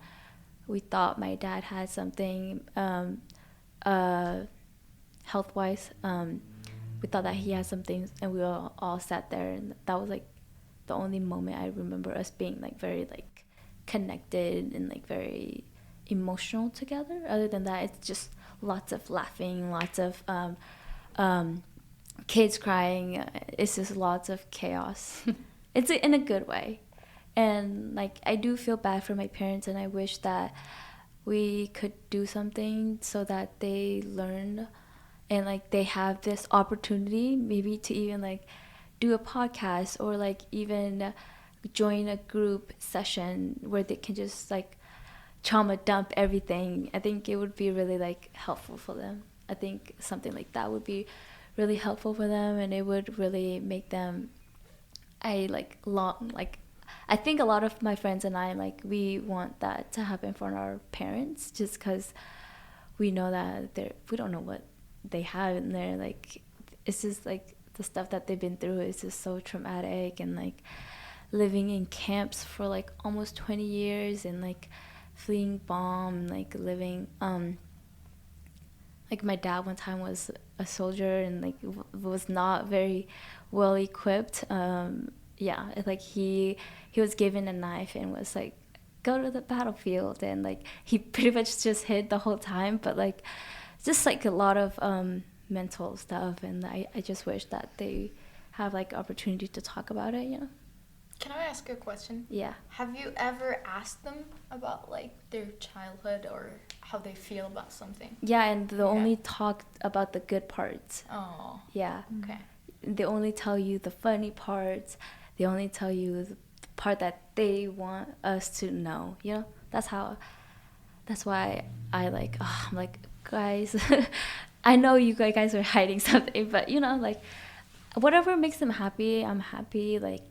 Speaker 4: we thought my dad had something health-wise. We thought that he had something, and we all sat there, and that was like the only moment I remember us being like very like connected and like very emotional together. Other than that, it's just lots of laughing, lots of kids crying. It's just lots of chaos. It's in a good way. And like I do feel bad for my parents, and I wish that we could do something so that they learn and like they have this opportunity maybe to even like do a podcast, or like even join a group session where they can just like trauma dump everything. I think it would be really like helpful for them. I think something like that would be really helpful for them, and it would really make them I think a lot of my friends and I, like, we want that to happen for our parents, just because we know that we don't know what they have in there. Like, it's just like the stuff that they've been through is just so traumatic, and like living in camps for like almost 20 years, and like fleeing bomb, like living like my dad one time was a soldier and like was not very well equipped. Yeah, like he was given a knife and was like, go to the battlefield, and like he pretty much just hid the whole time. But like just like a lot of mental stuff, and I just wish that they have like opportunity to talk about it, you know.
Speaker 3: Can I ask you a question?
Speaker 4: Yeah.
Speaker 3: Have you ever asked them about like their childhood or how they feel about something?
Speaker 4: Yeah, and they only talk about the good parts.
Speaker 3: Oh.
Speaker 4: Yeah.
Speaker 3: Okay.
Speaker 4: They only tell you the funny parts. They only tell you the part that they want us to know, you know. That's why I'm like, guys, I know you guys are hiding something, but you know, like whatever makes them happy, I'm happy. Like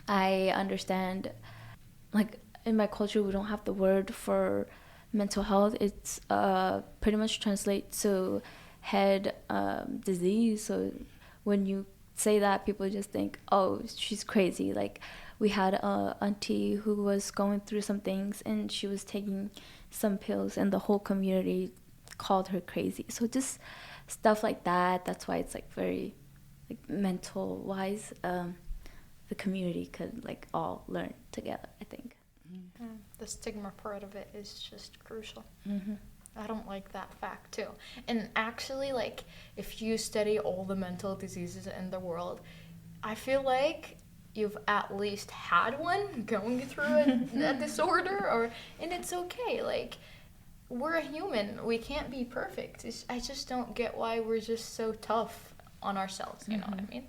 Speaker 4: I understand, like in my culture we don't have the word for mental health. It's pretty much translates to head disease. So when you say that, people just think, oh, she's crazy. Like we had a auntie who was going through some things and she was taking some pills and the whole community called her crazy. So just stuff like that. That's why it's like very like mental wise, the community could like all learn together, I think.
Speaker 3: The stigma part of it is just crucial.
Speaker 4: Mm-hmm.
Speaker 3: I don't like that fact too. And actually, like, if you study all the mental diseases in the world, I feel like you've at least had one going through a disorder, and it's okay. Like, we're a human. We can't be perfect. I just don't get why we're just so tough on ourselves. You know what I mean?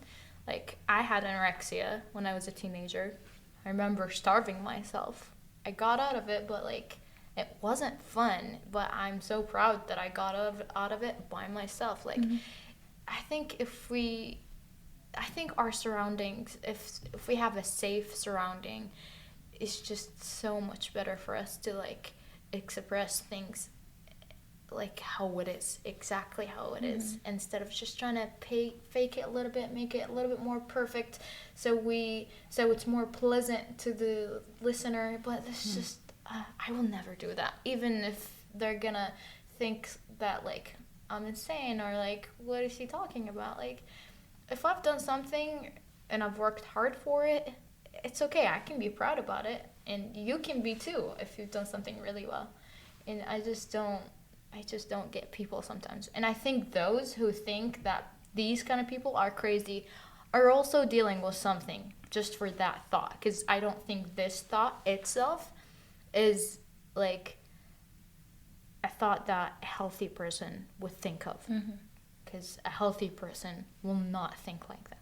Speaker 3: Like, I had anorexia when I was a teenager. I remember starving myself. I got out of it, but like, it wasn't fun, but I'm so proud that I got out of it by myself. Like, I think our surroundings, if we have a safe surrounding, it's just so much better for us to like express things like how it is, exactly how it is, instead of just trying to fake it a little bit, make it a little bit more perfect, so it's more pleasant to the listener. But it's just I will never do that, even if they're gonna think that like I'm insane or like what is he talking about. Like, if I've done something and I've worked hard for it, it's okay. I can be proud about it, and you can be too if you've done something really well. And I just don't get people sometimes. And I think those who think that these kind of people are crazy are also dealing with something just for that thought, because I don't think this thought itself is like a thought that a healthy person would think of, because a healthy person will not think like that.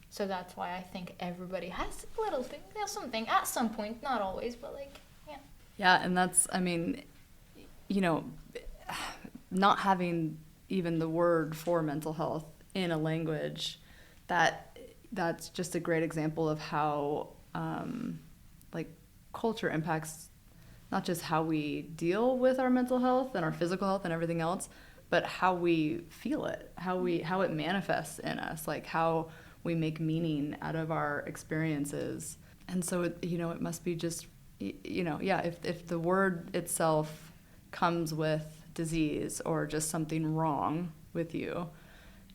Speaker 3: So that's why I think everybody has a little thing, something at some point, not always, but like, yeah.
Speaker 2: Yeah, and that's, I mean, you know, not having even the word for mental health in a language, that's just a great example of how like culture impacts not just how we deal with our mental health and our physical health and everything else, but how we feel it, how it manifests in us, like how we make meaning out of our experiences. And so it must be just, if the word itself comes with disease or just something wrong with you,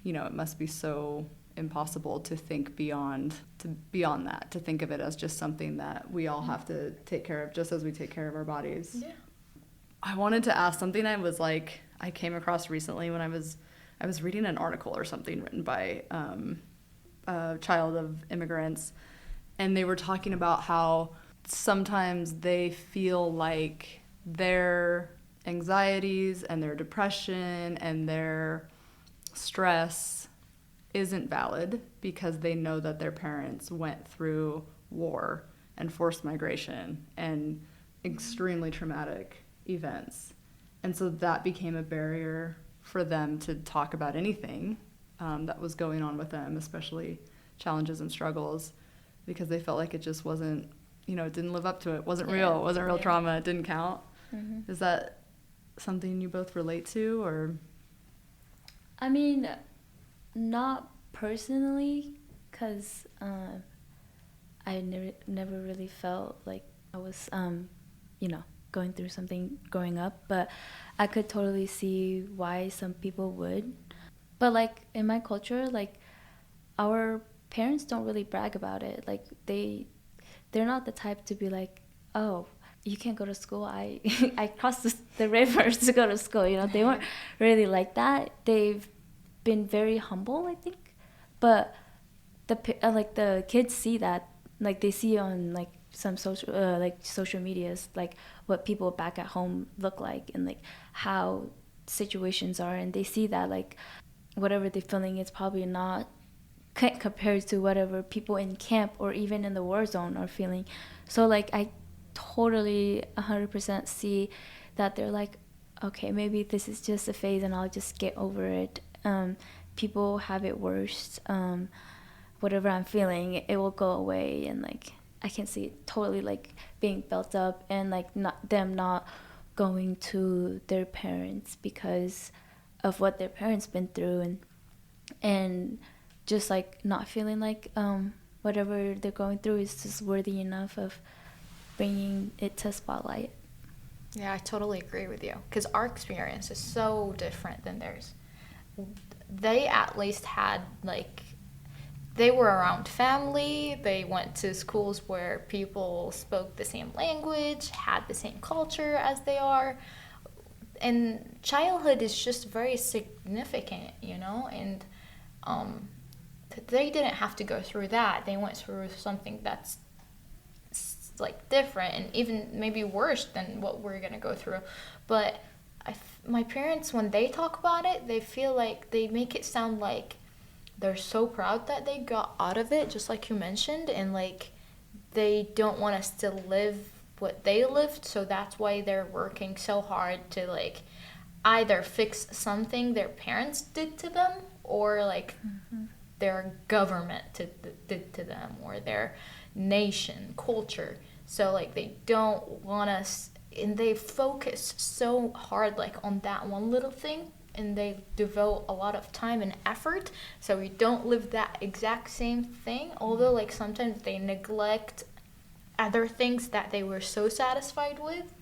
Speaker 2: it must be so impossible to think beyond that, to think of it as just something that we all have to take care of, just as we take care of our bodies.
Speaker 3: Yeah.
Speaker 2: I wanted to ask something I came across recently when I was reading an article or something written by a child of immigrants, and they were talking about how sometimes they feel like their anxieties and their depression and their stress isn't valid because they know that their parents went through war and forced migration and extremely traumatic events. And so that became a barrier for them to talk about anything that was going on with them, especially challenges and struggles, because they felt like it just wasn't, it didn't live up to it. It wasn't real. It wasn't real trauma. It didn't count. Mm-hmm. Is that something you both relate to, or?
Speaker 4: I mean, not personally, because I never really felt like I was, going through something growing up, but I could totally see why some people would. But like in my culture, like our parents don't really brag about it. Like they're not the type to be like, oh, you can't go to school. I I crossed the river to go to school. You know, they weren't really like that. They've been very humble, I think. But the kids see that, like they see on like some social medias, like what people back at home look like and like how situations are, and they see that like whatever they're feeling is probably not compared to whatever people in camp or even in the war zone are feeling. So like I totally 100% see that they're like, okay, maybe this is just a phase and I'll just get over it. People have it worse. Whatever I'm feeling, it will go away, and like I can see it totally like being built up, and like not going to their parents because of what their parents been through, and just like not feeling like whatever they're going through is just worthy enough of bringing it to spotlight.
Speaker 3: Yeah, I totally agree with you, because our experience is so different than theirs. They at least had like, they were around family, they went to schools where people spoke the same language, had the same culture as they are, and childhood is just very significant, you know, and they didn't have to go through that. They went through something that's like different and even maybe worse than what we're gonna go through. But my parents, when they talk about it, they feel like they make it sound like they're so proud that they got out of it, just like you mentioned, and like they don't want us to live what they lived, so that's why they're working so hard to like either fix something their parents did to them, or like their government did to them, or their nation, culture. So like they don't want us, and they focus so hard like on that one little thing, and they devote a lot of time and effort so we don't live that exact same thing, although like sometimes they neglect other things that they were so satisfied with.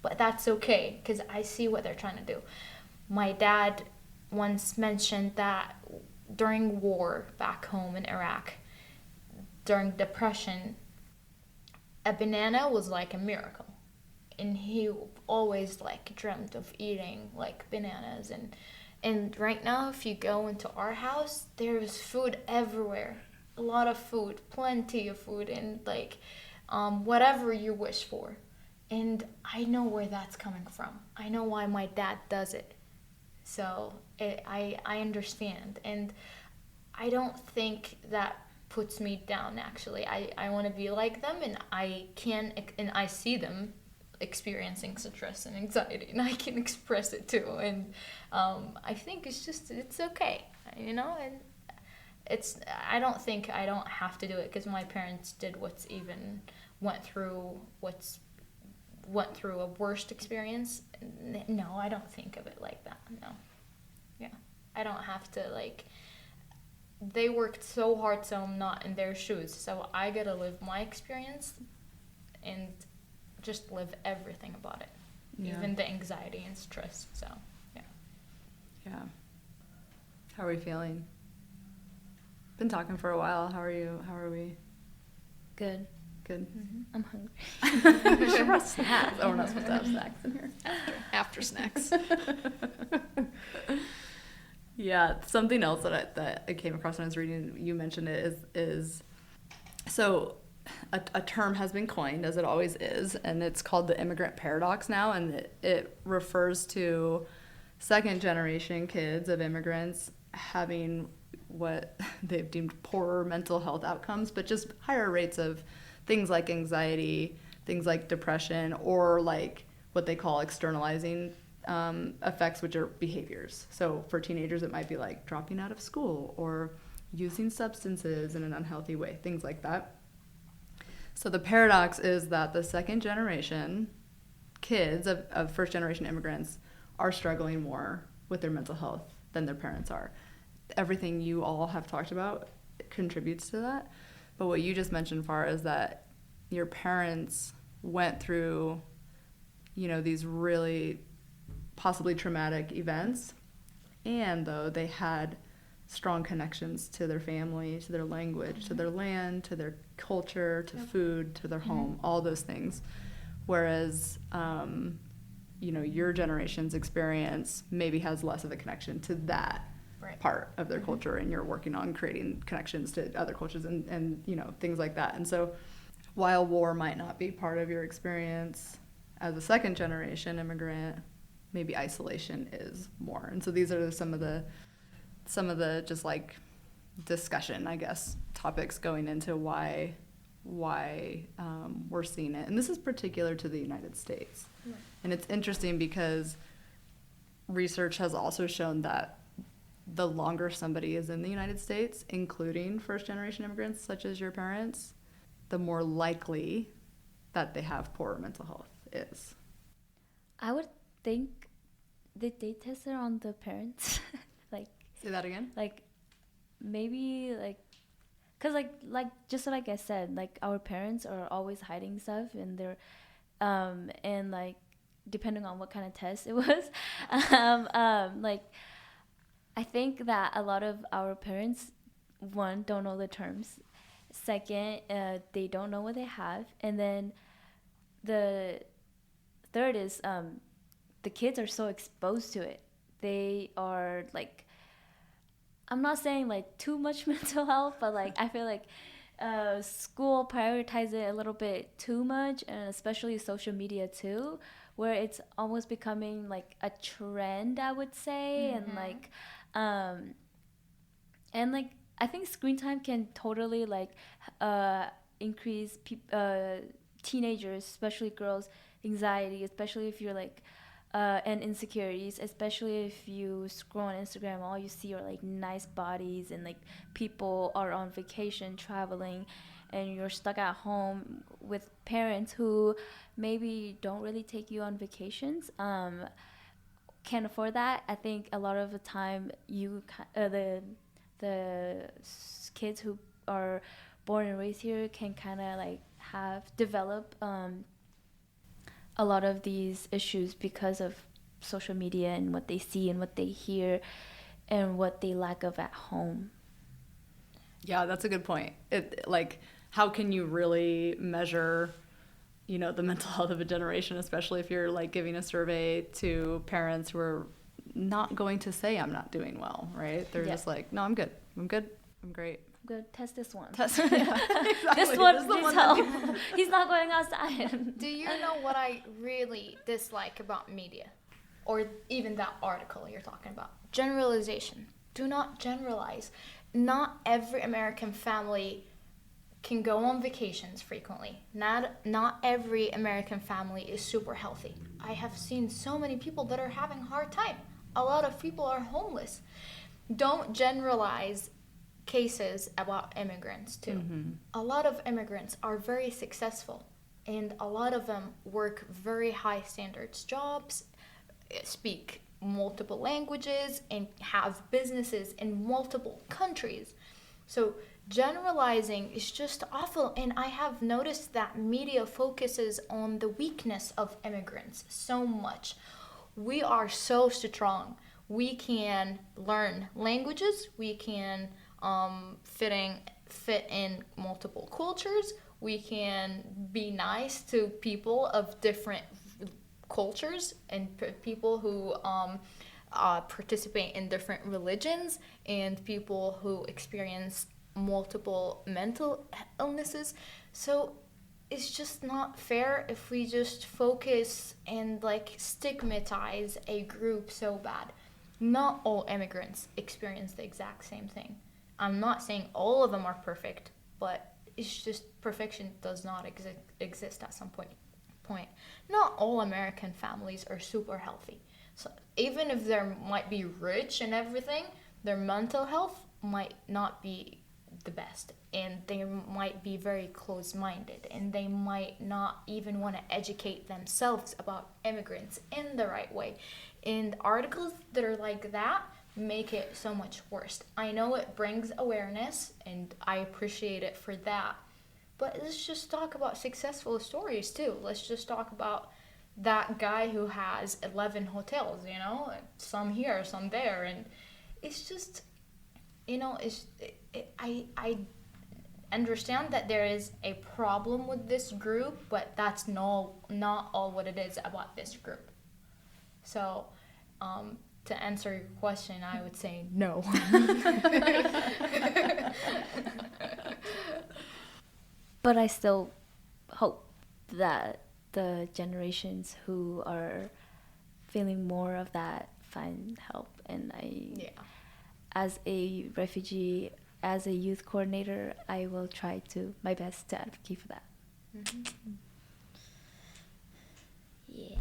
Speaker 3: But that's okay, because I see what they're trying to do. My dad once mentioned that during war back home in Iraq, during Depression, a banana was like a miracle, and he always like dreamt of eating like bananas. And right now, if you go into our house, there's food everywhere, a lot of food, plenty of food, and like whatever you wish for. And I know where that's coming from. I know why my dad does it. So I understand, and I don't think that puts me down. Actually, I want to be like them, and I see them experiencing stress and anxiety, and I can express it too. And I think it's okay, you know. And I don't think I don't have to do it because my parents did went through a worst experience. No, I don't think of it like that. No. Yeah. I don't have to, like, they worked so hard, so I'm not in their shoes. So I gotta live my experience and just live everything about it. Yeah. Even the anxiety and stress. So, yeah.
Speaker 2: Yeah. How are we feeling? Been talking for a while. How are you? How are we?
Speaker 4: Good.
Speaker 2: Good.
Speaker 4: Mm-hmm. I'm hungry.
Speaker 2: We should have snacks. Oh, we're not supposed to have snacks in here.
Speaker 5: After snacks.
Speaker 2: Yeah, something else that I came across when I was reading, you mentioned it, is so a term has been coined, as it always is, and it's called the immigrant paradox now, and it refers to second generation kids of immigrants having what they've deemed poorer mental health outcomes, but just higher rates of things like anxiety, things like depression, or like what they call externalizing effects, which are behaviors. So for teenagers, it might be like dropping out of school or using substances in an unhealthy way, things like that. So the paradox is that the second generation kids of first generation immigrants are struggling more with their mental health than their parents are. Everything you all have talked about contributes to that. But what you just mentioned, Farrah, is that your parents went through these really possibly traumatic events. And though they had strong connections to their family, to their language, to their land, to their culture, to food, to their home, all those things. Whereas, your generation's experience maybe has less of a connection to that part of their culture, and you're working on creating connections to other cultures and things like that. And so while war might not be part of your experience as a second generation immigrant, maybe isolation is more. And so these are some of the just like discussion, I guess, topics going into why we're seeing it. And this is particular to the United States. And it's interesting because research has also shown that the longer somebody is in the United States, including first-generation immigrants such as your parents, the more likely that they have poorer mental health is.
Speaker 4: I would think that they tested on the parents.
Speaker 2: Say that again?
Speaker 4: Maybe because just like I said, our parents are always hiding stuff, and they're and depending on what kind of test it was, I think that a lot of our parents, one, don't know the terms. Second, they don't know what they have, and then the third is the kids are so exposed to it. They are I'm not saying too much mental health, but I feel school prioritizes it a little bit too much, and especially social media too, where it's almost becoming a trend, I would say. And I think screen time can totally increase teenagers, especially girls, anxiety, especially if you're and insecurities, especially if you scroll on Instagram, all you see are nice bodies, and people are on vacation traveling, and you're stuck at home with parents who maybe don't really take you on vacations, can't afford that. I think a lot of the time the kids who are born and raised here can kind of develop a lot of these issues because of social media and what they see and what they hear and what they lack of at home.
Speaker 2: Yeah, that's a good point. How can you really measure, the mental health of a generation, especially if you're giving a survey to parents who are not going to say I'm not doing well, right? They're just no, I'm good, I'm great.
Speaker 4: Good, test this one.
Speaker 2: Exactly.
Speaker 4: This one needs help. He's not going outside.
Speaker 3: Do you know what I really dislike about media? Or even that article you're talking about? Generalization. Do not generalize. Not every American family can go on vacations frequently. Not every American family is super healthy. I have seen so many people that are having a hard time. A lot of people are homeless. Don't generalize cases about immigrants too. Mm-hmm. A lot of immigrants are very successful, and a lot of them work very high standards jobs, speak multiple languages, and have businesses in multiple countries. So generalizing is just awful, and I have noticed that media focuses on the weakness of immigrants so much. We are so strong. We can learn languages, we can fit in multiple cultures. We can be nice to people of different cultures and people who participate in different religions, and people who experience multiple mental illnesses. So it's just not fair if we just focus and stigmatize a group so bad. Not all immigrants experience the exact same thing. I'm not saying all of them are perfect, but it's just perfection does not exist at some point. Not all American families are super healthy. So even if they might be rich and everything, their mental health might not be the best, and they might be very close-minded, and they might not even want to educate themselves about immigrants in the right way. And articles that are like that make it so much worse. I know it brings awareness, and I appreciate it for that. But let's just talk about successful stories too. Let's just talk about that guy who has 11 hotels, some here, some there, and it's just, I understand that there is a problem with this group, but that's not all what it is about this group. So, to answer your question, I would say no.
Speaker 4: But I still hope that the generations who are feeling more of that find help. And as a refugee, as a youth coordinator, I will try my best to advocate for that.
Speaker 3: Mm-hmm.
Speaker 4: Yeah.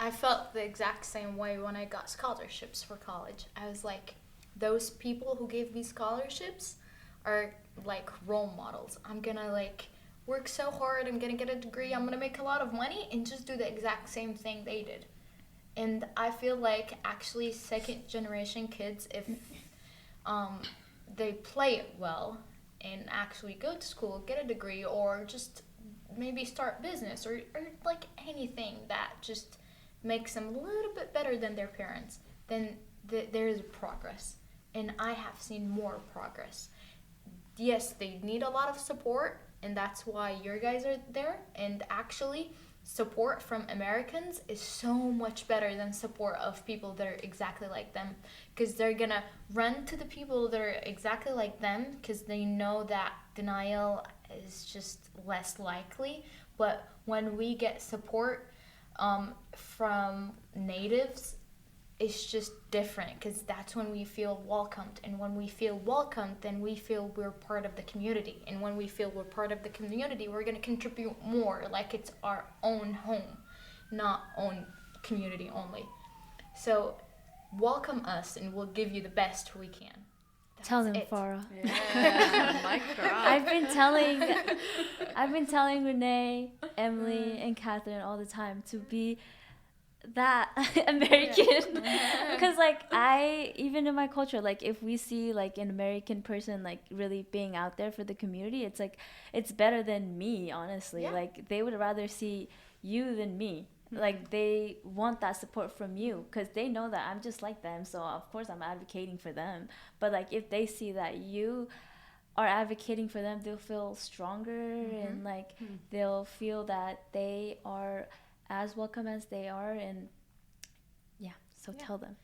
Speaker 3: I felt the exact same way when I got scholarships for college. I was like, those people who gave me scholarships are like role models. I'm gonna like work so hard, I'm gonna get a degree, I'm gonna make a lot of money and just do the exact same thing they did. And I feel like actually second generation kids, if they play it well and actually go to school, get a degree, or just maybe start business or like anything that just makes them a little bit better than their parents, then there is progress. And I have seen more progress. Yes, they need a lot of support, and that's why your guys are there. And actually, support from Americans is so much better than support of people that are exactly like them, because they're gonna run to the people that are exactly like them because they know that denial is just less likely. But when we get support from natives, it's just different, because that's when we feel welcomed. And when we feel welcomed, then we feel we're part of the community. And when we feel we're part of the community, we're going to contribute more, like it's our own home, not own community only. So welcome us, and we'll give you the best we can.
Speaker 4: Tell them, Farrah.
Speaker 2: Yeah, mic drop.
Speaker 4: I've been telling Renee, Emily, and Catherine all the time to be that American, because like even in my culture, like if we see like an American person like really being out there for the community, it's like it's better than me, honestly. Like they would rather see you than me. Like they want that support from you because they know that I'm just like them, so of course I'm advocating for them. But like if they see that you are advocating for them, they'll feel stronger, and like they'll feel that they are as welcome as they are. And so tell them.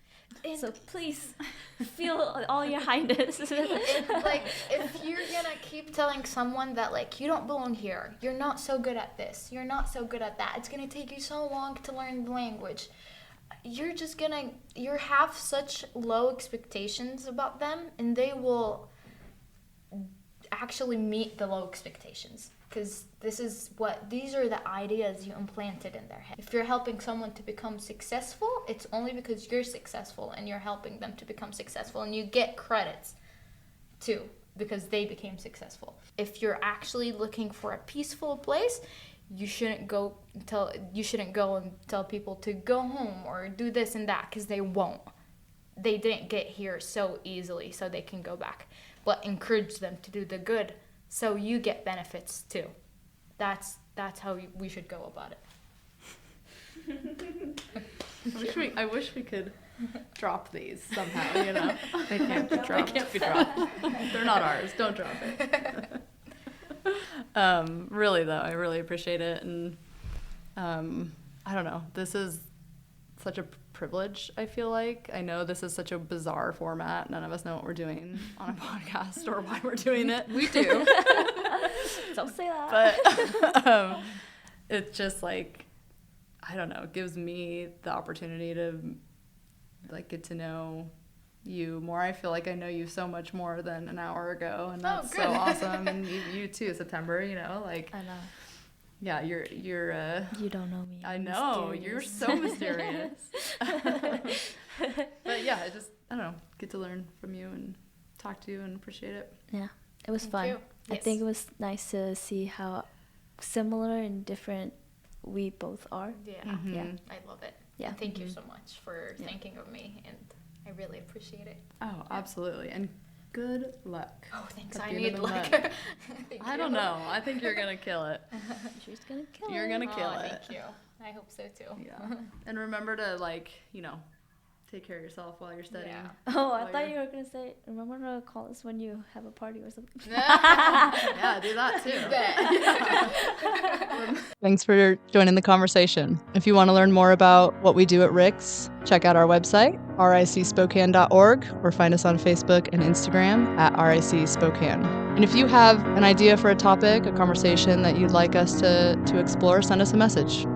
Speaker 4: And so please feel all your highness.
Speaker 3: Like if you're gonna keep telling someone that like you don't belong here, you're not so good at this, you're not so good at that, it's gonna take you so long to learn the language, you have such low expectations about them, and they will actually meet the low expectations, because these are the ideas you implanted in their head. If you're helping someone to become successful, it's only because you're successful and you're helping them to become successful, and you get credits too because they became successful. If you're actually looking for a peaceful place, you shouldn't go and tell people to go home or do this and that, because they won't. They didn't get here so easily so they can go back. But encourage them to do the good so you get benefits too. That's how we should go about it.
Speaker 2: I wish we could drop these somehow, They can't be dropped. They can't be dropped. They're not ours. Don't drop it. Really, though, I really appreciate it. And I don't know. This is such a privilege, I feel like. I know this is such a bizarre format. None of us know what we're doing on a podcast or why we're doing it. We do.
Speaker 4: Don't say that.
Speaker 2: But it's just like, I don't know, it gives me the opportunity to like get to know you more. I feel like I know you so much more than an hour ago, and that's so awesome. And you too, September, like
Speaker 4: I know.
Speaker 2: Yeah, you're
Speaker 4: you don't know me.
Speaker 2: I know, mysterious. You're so mysterious. But yeah, I don't know, get to learn from you and talk to you and appreciate it.
Speaker 4: Yeah, it was fun.
Speaker 3: Yes.
Speaker 4: I think it was nice to see how similar and different we both are.
Speaker 3: Yeah,
Speaker 4: Yeah.
Speaker 3: I love it.
Speaker 4: Yeah.
Speaker 3: And thank you so much for thinking of me, and I really appreciate it.
Speaker 2: Oh, absolutely. And Good luck.
Speaker 3: Oh, thanks.
Speaker 2: At
Speaker 3: I
Speaker 2: the end
Speaker 3: need
Speaker 2: of the
Speaker 3: luck.
Speaker 2: month.
Speaker 3: Thank
Speaker 2: I don't
Speaker 3: you.
Speaker 2: know. I think you're gonna kill it.
Speaker 4: She's gonna kill
Speaker 2: You're
Speaker 4: it.
Speaker 2: gonna kill
Speaker 3: Oh,
Speaker 2: it.
Speaker 3: thank you. I hope so too.
Speaker 2: Yeah. And remember to take care of yourself while you're studying.
Speaker 3: Yeah.
Speaker 4: Oh, I
Speaker 2: While
Speaker 4: thought
Speaker 2: you're-
Speaker 4: you were gonna say, remember to call us when you have a party or something.
Speaker 2: Yeah, do that too.
Speaker 1: Thanks for joining the conversation. If you want to learn more about what we do at Rick's, check out our website, ricspokane.org, or find us on Facebook and Instagram at RIC Spokane. And if you have an idea for a topic, a conversation that you'd like us to explore, send us a message.